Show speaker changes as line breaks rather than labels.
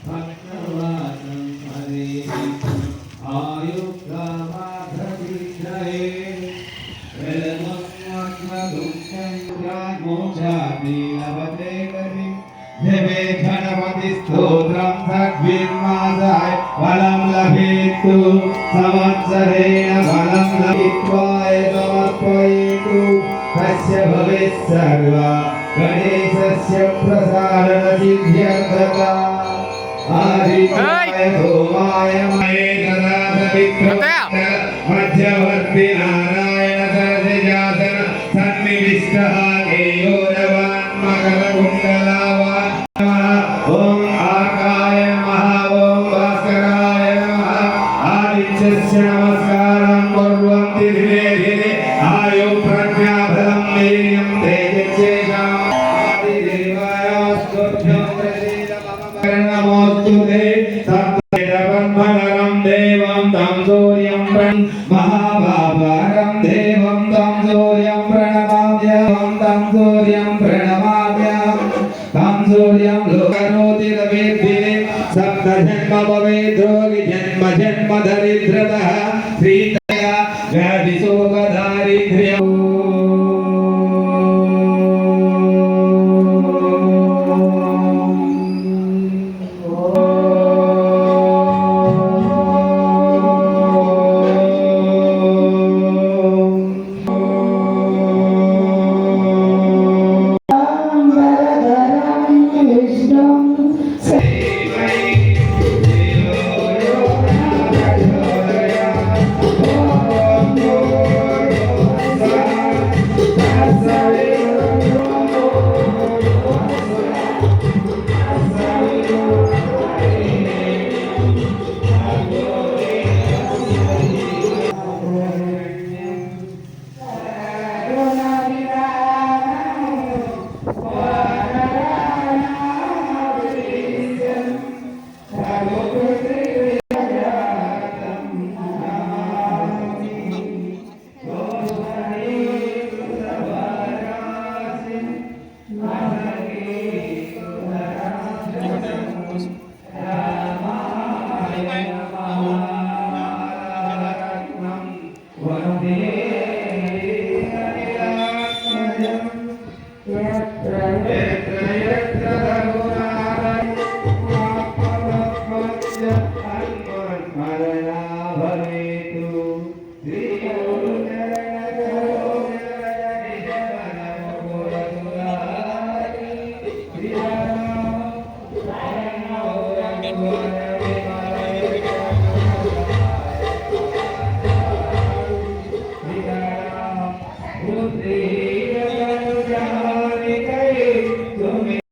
भक्तवानं हरे आयुष्कामाधीक्षये मोक्षापि करि जपे गणपति स्तोत्रं सद्विन्मासाय फलं लभेतु संवत्सरेण फलं लभित्वाय समर्पयेतु तस्य भवेत् सर्वा गणेशस्य प्रसारणसिद्ध्यर्थता आदित्याय सोमाय मध्यवर्ति नारायण सरसिजासन सन्निविष्टः केयोरवान् मकरकुण्डलावान् ॐ आकाय नमः ॐ भास्कराय नमः आदित्यस्य नमस्कारं कुर्वन्ति दिने दिने आयु प्रज्ञाफलं वीर्यं तेजस्येषाम् आदिदेवायास्तुभ्यं नमोऽस्तु ते सप्तपद्मधरं देवं तं सूर्यं महाभाभारं देवं तं सूर्यं प्रणमाम्यहं तं सूर्यं प्रणमाम्यहं तं सूर्यं लोकनोतिरवेद्दिने सप्तजन्म भवेद्रोगि जन्म जन्म दरिद्रतः श्रीतया व्याधिशोकदारिद्र्यम् Putri